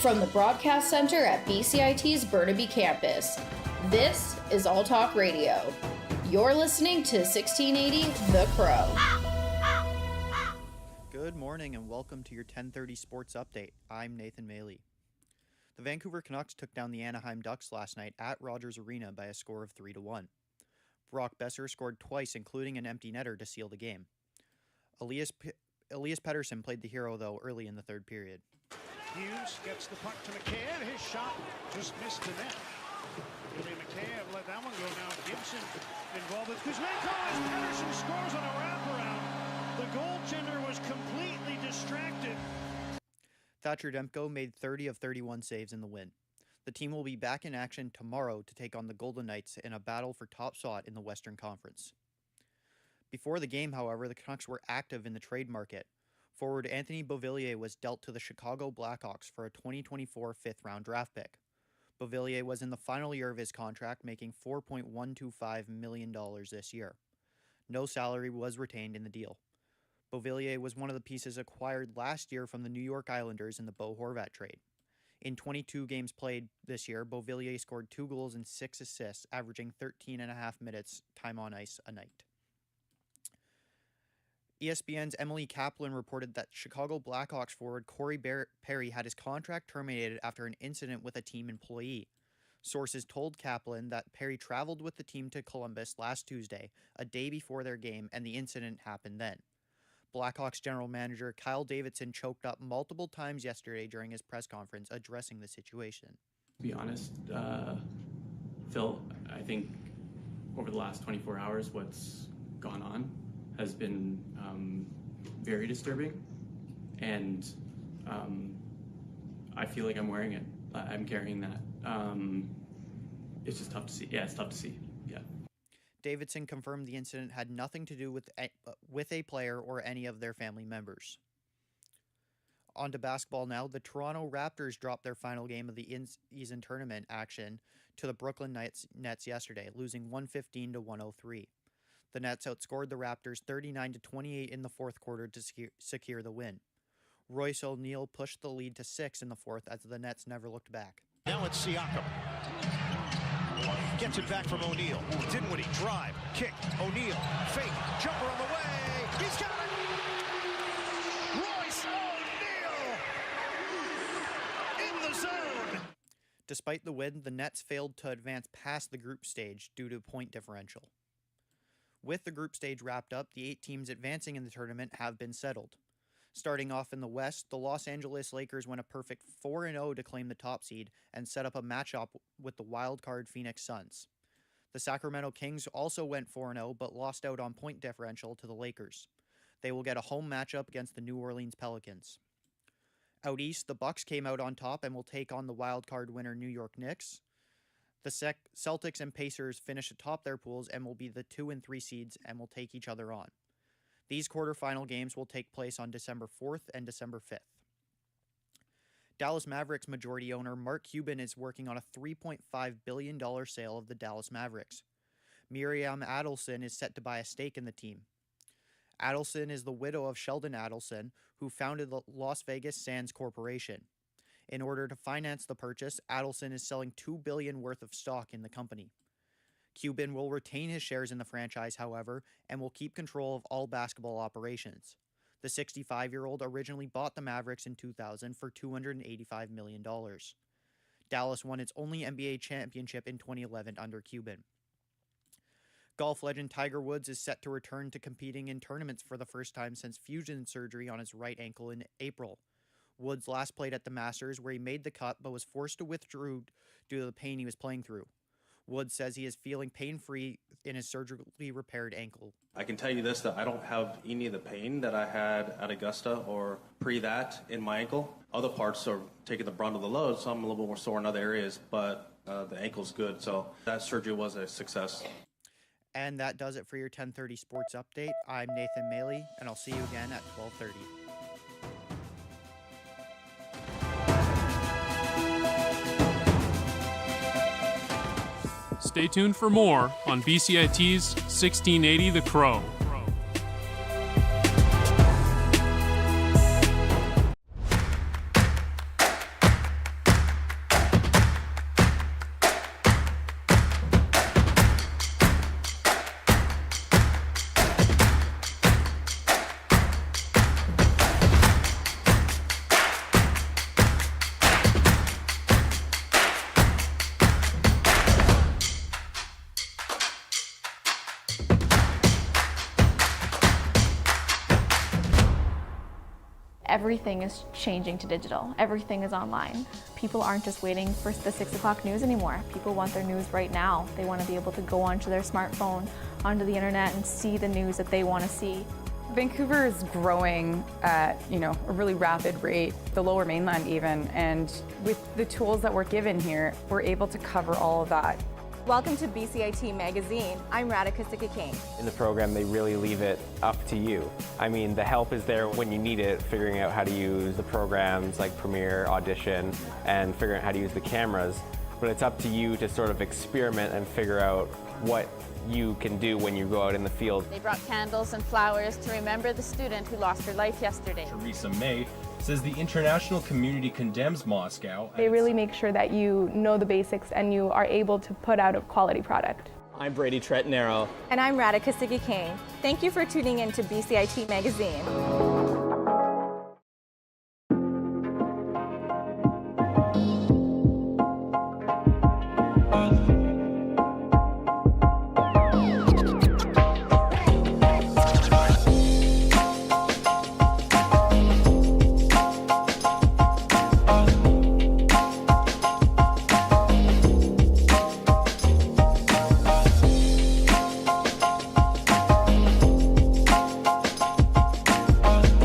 From the broadcast center at BCIT's Burnaby Campus, this is All Talk Radio. You're listening to 1680 The Crow. Good morning and welcome to your 10:30 Sports Update. I'm Nathan Maley. The Vancouver Canucks took down the Anaheim Ducks last night at Rogers Arena by a score of 3-1. Brock Besser scored twice, including an empty netter to seal the game. Elias Pettersson played the hero, though, early in the third period. Hughes gets the puck to McCann. His shot just missed the net. William McCann let that one go now. Gibson involved with Kuzmenko as Pettersson scores on a wraparound. The goaltender was completely distracted. Thatcher Demko made 30 of 31 saves in the win. The team will be back in action tomorrow to take on the Golden Knights in a battle for top spot in the Western Conference. Before the game, however, the Canucks were active in the trade market. Forward Anthony Beauvillier was dealt to the Chicago Blackhawks for a 2024 fifth-round draft pick. Beauvillier was in the final year of his contract, making $4.125 million this year. No salary was retained in the deal. Beauvillier was one of the pieces acquired last year from the New York Islanders in the Bo Horvat trade. In 22 games played this year, Beauvillier scored 2 goals and 6 assists, averaging 13.5 minutes time on ice a night. ESPN's Emily Kaplan reported that Chicago Blackhawks forward Corey Perry had his contract terminated after an incident with a team employee. Sources told Kaplan that Perry traveled with the team to Columbus last Tuesday, a day before their game, and the incident happened then. Blackhawks general manager Kyle Davidson choked up multiple times yesterday during his press conference addressing the situation. To be honest, Phil, I think over the last 24 hours, what's gone on has been very disturbing, and I feel like I'm wearing it. I'm carrying that. It's just tough to see. Yeah, it's tough to see. Yeah. Davidson confirmed the incident had nothing to do with a player or any of their family members. On to basketball now. The Toronto Raptors dropped their final game of the in-season tournament action to the Brooklyn Nets yesterday, losing 115-103. The Nets outscored the Raptors 39-28 in the fourth quarter to secure the win. Royce O'Neal pushed the lead to 6 in the fourth as the Nets never looked back. Now it's Siakam. Gets it back from O'Neal. Dinwiddie drive, kick, O'Neal, fake, jumper on the way. He's got it! Royce O'Neal in the zone. Despite the win, the Nets failed to advance past the group stage due to point differential. With the group stage wrapped up, the 8 teams advancing in the tournament have been settled. Starting off in the West, the Los Angeles Lakers went a perfect 4-0 to claim the top seed and set up a matchup with the wild-card Phoenix Suns. The Sacramento Kings also went 4-0 but lost out on point differential to the Lakers. They will get a home matchup against the New Orleans Pelicans. Out east, the Bucks came out on top and will take on the wild-card winner New York Knicks. The Celtics and Pacers finish atop their pools and will be the 2 and 3 seeds and will take each other on. These quarterfinal games will take place on December 4th and December 5th. Dallas Mavericks majority owner Mark Cuban is working on a $3.5 billion sale of the Dallas Mavericks. Miriam Adelson is set to buy a stake in the team. Adelson is the widow of Sheldon Adelson, who founded the Las Vegas Sands Corporation. In order to finance the purchase, Adelson is selling $2 billion worth of stock in the company. Cuban will retain his shares in the franchise, however, and will keep control of all basketball operations. The 65-year-old originally bought the Mavericks in 2000 for $285 million. Dallas won its only NBA championship in 2011 under Cuban. Golf legend Tiger Woods is set to return to competing in tournaments for the first time since fusion surgery on his right ankle in April. Woods last played at the Masters, where he made the cut but was forced to withdraw due to the pain he was playing through. Woods says he is feeling pain-free in his surgically repaired ankle. I can tell you this, that I don't have any of the pain that I had at Augusta or pre that in my ankle. Other parts are taking the brunt of the load, so I'm a little bit more sore in other areas, but the ankle's good. So that surgery was a success. And that does it for your 10:30 Sports Update. I'm Nathan Maley, and I'll see you again at 12:30. Stay tuned for more on BCIT's 1680 The Crow. Everything is changing to digital. Everything is online. People aren't just waiting for the 6 o'clock news anymore. People want their news right now. They want to be able to go onto their smartphone, onto the internet, and see the news that they want to see. Vancouver is growing at, a really rapid rate, the Lower Mainland even, and with the tools that we're given here, we're able to cover all of that. Welcome to BCIT Magazine. I'm Radhika Sikakane. In the program, they really leave it up to you. I mean, the help is there when you need it, figuring out how to use the programs like Premiere, Audition, and figuring out how to use the cameras. But it's up to you to sort of experiment and figure out what you can do when you go out in the field. They brought candles and flowers to remember the student who lost her life yesterday. Theresa May says the international community condemns Moscow. They really make sure that you know the basics and you are able to put out a quality product. I'm Brady Tretanero. And I'm Radhika Sikakane. Thank you for tuning in to BCIT Magazine.